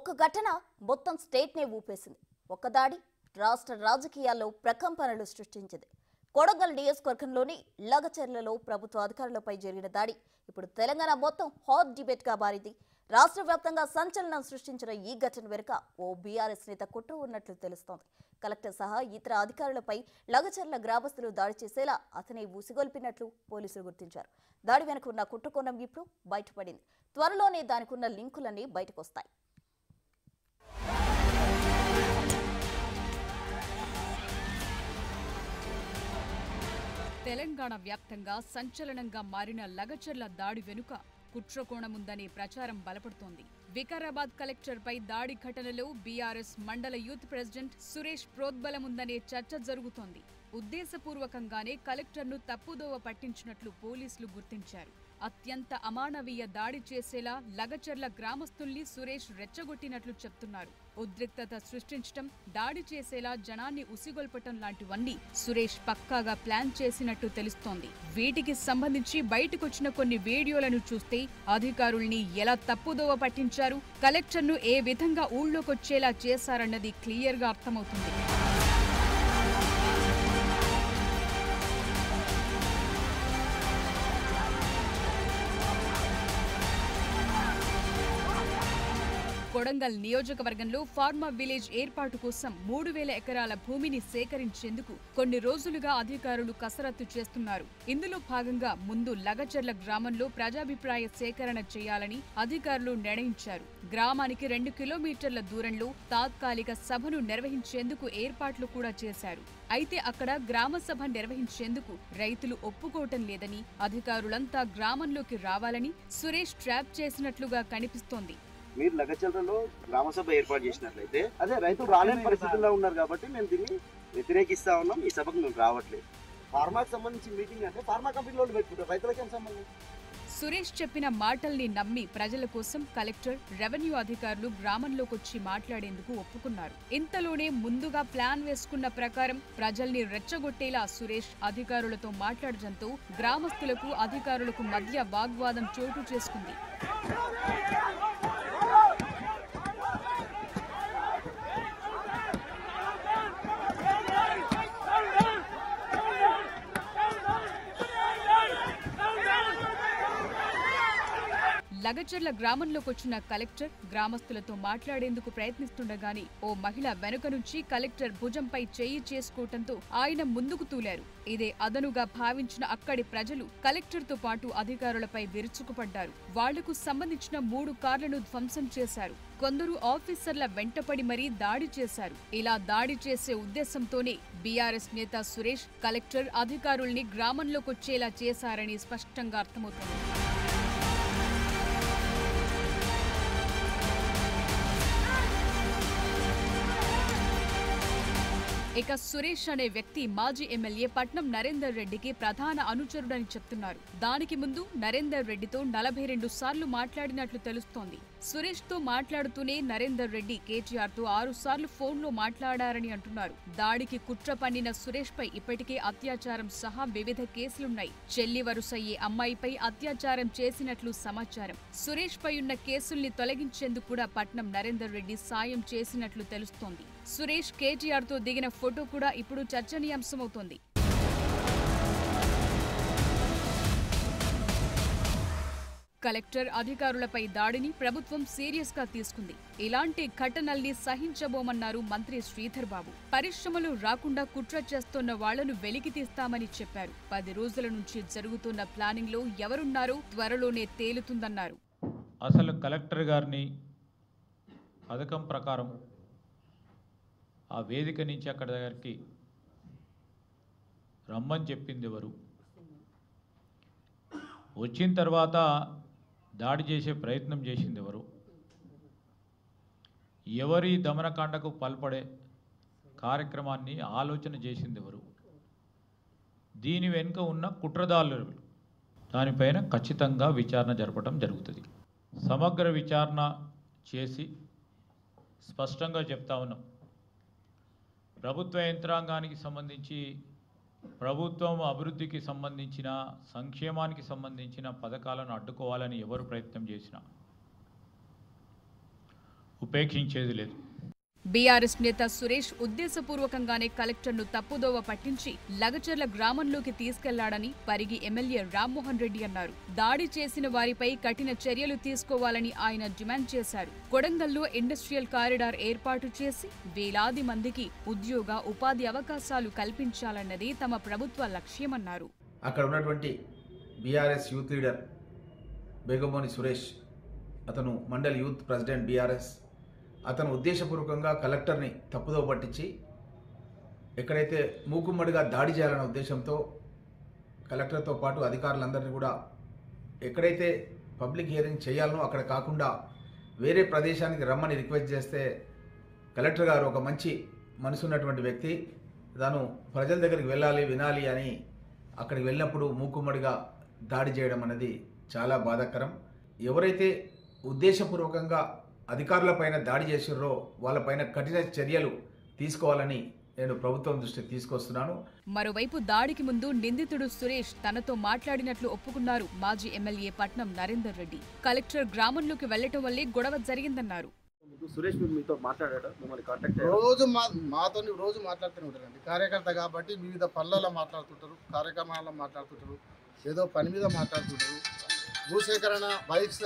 ఒక్క ఘటన మొత్తం స్టేట్నే ఊపేసింది. ఒక్క దాడి రాష్ట్ర రాజకీయాల్లో ప్రకంపనలు సృష్టించింది. కొడంగల్ నియోజకవర్గంలోని లగచర్లలో ప్రభుత్వ అధికారులపై జరిగిన దాడి ఇప్పుడు తెలంగాణ మొత్తం హాట్ డిబేట్గా మారింది. రాష్ట్ర వ్యాప్తంగా సంచలనం సృష్టించిన ఈ ఘటన వెనుక ఓ బీఆర్ఎస్ నేత కుట్ర ఉన్నట్లు తెలుస్తోంది. కలెక్టర్ సహా ఇతర అధికారులపై లగచర్ల గ్రామస్తులు దాడి చేసేలా అతనే ఊసిగొల్పినట్లు పోలీసులు గుర్తించారు. దాడి వెనుక ఉన్న కుట్రకోణం ఇప్పుడు బయటపడింది. త్వరలోనే దానికున్న లింకులన్నీ బయటకొస్తాయి. తెలంగాణ వ్యాప్తంగా సంచలనంగా మారిన లగచర్ల దాడి వెనుక కుట్రకోణముందనే ప్రచారం బలపడుతోంది. వికారాబాద్ కలెక్టర్పై దాడి ఘటనలో బీఆర్ఎస్ మండల యూత్ ప్రెసిడెంట్ సురేష్ ప్రోద్బలముందనే చర్చ జరుగుతోంది. ఉద్దేశపూర్వకంగానే కలెక్టర్ను తప్పుదోవ పట్టించినట్లు పోలీసులు గుర్తించారు. అత్యంత అమానవీయ దాడి చేసేలా లగచర్ల గ్రామస్తుల్ని సురేష్ రెచ్చగొట్టినట్లు చెప్తున్నారు. ఉద్రిక్తత సృష్టించటం, దాడి చేసేలా జనాన్ని ఉసిగొల్పటం లాంటివన్నీ సురేష్ పక్కాగా ప్లాన్ చేసినట్టు తెలుస్తోంది. వీటికి సంబంధించి బయటకొచ్చిన కొన్ని వీడియోలను చూస్తే అధికారుల్ని ఎలా తప్పుదోవ పట్టించారు, కలెక్టర్ను ఏ విధంగా ఊళ్ళోకొచ్చేలా చేశారన్నది క్లియర్గా అర్థమవుతుంది. కొడంగల్ నియోజకవర్గంలో ఫార్మా విలేజ్ ఏర్పాటు కోసం 3000 ఎకరాల భూమిని సేకరించేందుకు కొన్ని రోజులుగా అధికారులు కసరత్తు చేస్తున్నారు. ఇందులో భాగంగా ముందు లగచర్ల గ్రామంలో ప్రజాభిప్రాయ సేకరణ చేయాలని అధికారులు నిర్ణయించారు. గ్రామానికి 2 కిలోమీటర్ల దూరంలో తాత్కాలిక సభను నిర్వహించేందుకు ఏర్పాట్లు కూడా చేశారు. అయితే అక్కడ గ్రామ సభ నిర్వహించేందుకు రైతులు ఒప్పుకోవటం లేదని, అధికారులంతా గ్రామంలోకి రావాలని సురేష్ ట్రాప్ చేసినట్లుగా కనిపిస్తోంది. మీరు లగచర్లలో గ్రామసభ ఏర్పాటు చేసినట్లయితే అదే రైతులు రాలేని పరిస్థితుల్లో ఉన్నారు కాబట్టి మేము దీన్ని వ్యతిరేకిస్తా ఉన్నాం. ఈ సభకు మేము రావట్లేదు. ఫార్మాకి సంబంధించి మీటింగ్ అంటే ఫార్మా కంపెనీలో పెట్టుకుంటారు, రైతులకేం సంబంధం? సురేష్ చెప్పిన మాటల్ని నమ్మి ప్రజల కోసం కలెక్టర్, రెవెన్యూ అధికారులు గ్రామంలోకొచ్చి మాట్లాడేందుకు ఒప్పుకున్నారు. ఇంతలోనే ముందుగా ప్లాన్ వేసుకున్న ప్రకారం ప్రజల్ని రెచ్చగొట్టేలా సురేష్ అధికారులతో మాట్లాడటంతో గ్రామస్తులకు అధికారులకు మధ్య వాగ్వాదం చోటు చేసుకుంది. లగచర్ల గ్రామంలోకొచ్చిన కలెక్టర్ గ్రామస్తులతో మాట్లాడేందుకు ప్రయత్నిస్తుండగానే ఓ మహిళ వెనుక నుంచి కలెక్టర్ భుజంపై చేయి చేసుకోవటంతో ఆయన ముందుకు తూలారు. ఇదే అదనుగా భావించిన అక్కడి ప్రజలు కలెక్టర్తో పాటు అధికారులపై విరుచుకుపడ్డారు. వాళ్లకు సంబంధించిన 3 కార్లను ధ్వంసం చేశారు. కొందరు ఆఫీసర్ల వెంటపడి మరీ దాడి చేశారు. ఇలా దాడి చేసే ఉద్దేశంతోనే బీఆర్ఎస్ నేత సురేష్ కలెక్టర్ అధికారుల్ని గ్రామంలోకొచ్చేలా చేశారని స్పష్టంగా అర్థమవుతోంది. ఇక సురేష్ అనే వ్యక్తి మాజీ ఎమ్మెల్యే పట్నం నరేందర్ రెడ్డికి ప్రధాన అనుచరుడని చెప్తున్నారు. దానికి ముందు నరేందర్ రెడ్డితో 42 సార్లు మాట్లాడినట్లు తెలుస్తోంది. సురేష్ తో మాట్లాడుతూనే నరేందర్ రెడ్డి కేటీఆర్ తో 6 సార్లు ఫోన్లో మాట్లాడారని అంటున్నారు. దాడికి కుట్ర పన్నిన సురేష్ పై ఇప్పటికే అత్యాచారం సహా వివిధ కేసులున్నాయి. చెల్లి వరుసయ్యే అమ్మాయిపై అత్యాచారం చేసినట్లు సమాచారం. సురేష్ పై ఉన్న కేసుల్ని తొలగించేందుకు కూడా పట్నం నరేందర్ రెడ్డి సాయం చేసినట్లు తెలుస్తోంది. సురేష్ కేటీఆర్ తో దిగిన ఫోటో కూడా ఇప్పుడు చర్చనీయాంశమవుతోంది. కలెక్టర్ అధికారులపై దాడిని ప్రభుత్వం సీరియస్ గా తీసుకుంది. ఇలాంటి ఘటనల్ని సహించబోమన్నారు మంత్రి శ్రీధర్ బాబు. పరిశ్రమలు రాకుండా కుట్ర చేస్తున్న వాళ్లను వెలికి తీస్తామని చెప్పారు. 10 రోజుల నుంచి జరుగుతున్న ప్లానింగ్ లో ఎవరున్నారో త్వరలోనే తేలుతుందన్నారు. అసలు కలెక్టర్ గారిని పథకం ప్రకారం ఆ వేదిక నుంచి అక్కడ దగ్గరికి రమ్మని చెప్పింది ఎవరు? వచ్చిన తర్వాత దాడి చేసే ప్రయత్నం చేసింది ఎవరు? ఎవరి దమనకాండకు పాల్పడే కార్యక్రమాన్ని ఆలోచన చేసింది ఎవరు? దీని వెనుక ఉన్న కుట్రదారులు దానిపైన ఖచ్చితంగా విచారణ జరపడం జరుగుతుంది. సమగ్ర విచారణ చేసి స్పష్టంగా చెప్తా ఉన్నాం. ప్రభుత్వ యంత్రాంగానికి సంబంధించి ప్రభుత్వం అభివృద్ధికి సంబంధించిన సంక్షేమానికి సంబంధించిన పథకాలను అడ్డుకోవాలని ఎవరు ప్రయత్నం చేసినా ఉపేక్షించేది లేదు. బీఆర్ఎస్ నేత సురేష్ ఉద్దేశపూర్వకంగానే కలెక్టర్ను తప్పుదోవ పట్టించి లగచర్ల గ్రామంలోకి తీసుకెళ్లాడని పరిగి ఎమ్మెల్యే రామ్మోహన్ రెడ్డి అన్నారు. దాడి చేసిన వారిపై కఠిన చర్యలు తీసుకోవాలని ఆయన డిమాండ్ చేశారు. కొడంగల్లో ఇండస్ట్రియల్ కారిడార్ ఏర్పాటు చేసి వేలాది మందికి ఉద్యోగ ఉపాధి అవకాశాలు కల్పించాలన్నది తమ ప్రభుత్వ లక్ష్యమన్నారు. అక్కడ ఉన్నటువంటి బీఆర్ఎస్ యూత్ లీడర్ బేగమోని సురేష్, అతను మండల్ యూత్ ప్రెసిడెంట్ బీఆర్ఎస్, అతను ఉద్దేశపూర్వకంగా కలెక్టర్ని తప్పుదో పట్టించి ఎక్కడైతే మూకుమ్మడిగా దాడి చేయాలనే ఉద్దేశంతో కలెక్టర్తో పాటు అధికారులందరినీ కూడా ఎక్కడైతే పబ్లిక్ హియరింగ్ చేయాలనో అక్కడ కాకుండా వేరే ప్రదేశానికి రమ్మని రిక్వెస్ట్ చేస్తే కలెక్టర్ గారు ఒక మంచి మనసున్నటువంటి వ్యక్తి, తాను ప్రజల దగ్గరికి వెళ్ళాలి వినాలి అని అక్కడికి వెళ్ళినప్పుడు మూకుమ్మడిగా దాడి చేయడం అనేది చాలా బాధాకరం. ఎవరైతే ఉద్దేశపూర్వకంగా అధికారులపైన దాడి చేసిర్రో వాళ్ళపైన కఠిన చర్యలు తీసుకోవాలని నేను ప్రభుత్వం దృష్టికి తీసుకొస్తున్నాను. మరోవైపు దాడికి ముందు నిందితుడు సురేష్ తనతో మాట్లాడినట్లు ఒప్పుకున్నారు మాజీ ఎమ్మెల్యే పట్నం నరేందర్ రెడ్డి. కలెక్టర్ గ్రామంలోకి వెళ్లటం వల్లే గొడవ జరిగిందన్నారు. సురేష్ మీతో మాట్లాడాడు, మిమ్మల్ని కాంటాక్ట్ మాతో రోజు మాట్లాడుతూనే ఉంటారండి. కార్యకర్త కాబట్టి వివిధ పనులలో మాట్లాడుతుంటారు, కార్యక్రమాల్లో మాట్లాడుతుంటారు, ఏదో పని మీద మాట్లాడుతుంటారు. భూసేకరణ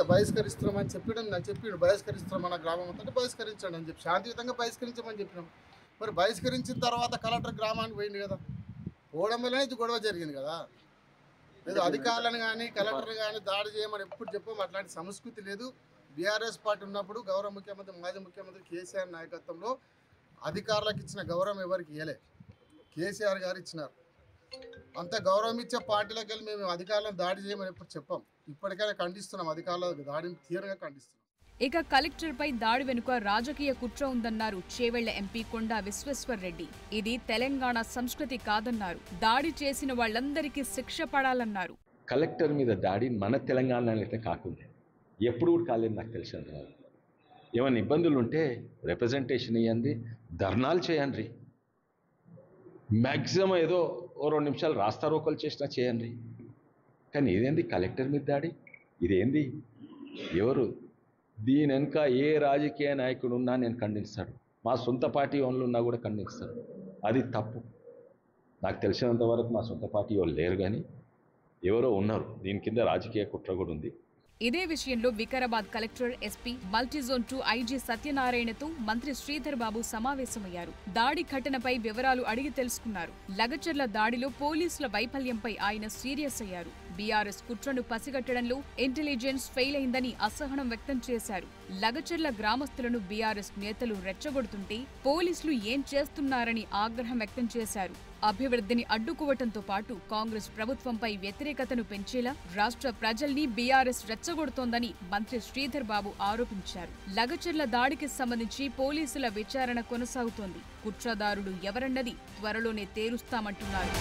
బహిష్కరిస్తున్నామని చెప్పిండు బహిష్కరిస్తున్నామన్న గ్రామం అంతా బహిష్కరించండి అని చెప్పి శాంతియుతంగా బహిష్కరించమని చెప్పినాం. మరి బహిష్కరించిన తర్వాత కలెక్టర్ గ్రామానికి పోయింది కదా, పోవడం వల్లనే ఇది గొడవ జరిగింది కదా. ఏదో అధికారులను కానీ కలెక్టర్ని కానీ దాడి చేయమని ఎప్పుడు చెప్పాము, అట్లాంటి సంస్కృతి లేదు. బీఆర్ఎస్ పార్టీ ఉన్నప్పుడు గౌరవ ముఖ్యమంత్రి మాజీ ముఖ్యమంత్రి కేసీఆర్ నాయకత్వంలో అధికారులకు ఇచ్చిన గౌరవం ఎవరికి ఇవ్వలే, కేసీఆర్ గారు ఇచ్చినారు. అంత గౌరవం ఇచ్చే పార్టీలకు వెళ్ళి మేము అధికారులను దాడి చేయమని ఎప్పుడు చెప్పాం. ఇప్పటికైనా ఖండిస్తున్నాం, అధికారుల దాడిని తీవ్రంగా ఖండిస్తున్నాం. ఇక కలెక్టర్పై దాడి వెనుక రాజకీయ కుట్ర ఉందన్నారు చేవెళ్ల ఎంపీ కొండా విశ్వేశ్వర్ రెడ్డి. ఇది తెలంగాణ సంస్కృతి కాదన్నారు. దాడి చేసిన వాళ్ళందరికీ శిక్ష పడాలన్నారు. కలెక్టర్ మీద దాడి మన తెలంగాణ అయితే కాకుండా ఎప్పుడు కూడా కాలేదు నాకు తెలిసిన. ఏమైనా ఇబ్బందులు ఉంటే రిప్రజెంటేషన్ ఇవ్వండి, ధర్నాలు చేయండి, మ్యాక్సిమం ఏదో 2 నిమిషాలు రాస్తారోకలు చేసినా చేయండి. కానీ ఇదేంది కలెక్టర్ మీద దాడి? ఇదేంది? ఎవరు దీని వెనుక ఏ రాజకీయ నాయకుడు ఉన్నా నేను ఖండిస్తాడు, మా సొంత పార్టీ వాళ్ళు ఉన్నా కూడా ఖండిస్తాడు. అది తప్పు. నాకు తెలిసినంత వరకు మా సొంత పార్టీ వాళ్ళు లేరు, కానీ ఎవరో ఉన్నారు. దీని కింద రాజకీయ కుట్ర కూడా ఉంది. ఇదే విషయంలో Vikarabad collector, SP, multi zone 2 IG సత్యనారాయణతో మంత్రి శ్రీధర్ బాబు సమావేశమయ్యారు. దాడి ఘటనపై వివరాలు అడిగి తెలుసుకున్నారు. లగచర్ల దాడిలో పోలీసుల వైఫల్యంపై ఆయన సీరియస్ అయ్యారు. బీఆర్ఎస్ కుట్రను పసిగట్టడంలో ఇంటెలిజెన్స్ ఫెయిల్ అయిందని అసహనం వ్యక్తం చేశారు. లగచర్ల గ్రామస్తులను బీఆర్ఎస్ నేతలు రెచ్చగొడుతుంటే పోలీసులు ఏం చేస్తున్నారని ఆగ్రహం వ్యక్తం చేశారు. అభివృద్ధిని అడ్డుకోవటంతో పాటు కాంగ్రెస్ ప్రభుత్వంపై వ్యతిరేకతను పెంచేలా రాష్ట్ర ప్రజల్ని బీఆర్ఎస్ రెచ్చగొడుతోందని మంత్రి శ్రీధర్ బాబు ఆరోపించారు. లగచర్ల దాడికి సంబంధించి పోలీసుల విచారణ కొనసాగుతోంది. కుట్రదారుడు ఎవరన్నది త్వరలోనే తేలుస్తామంటున్నారు.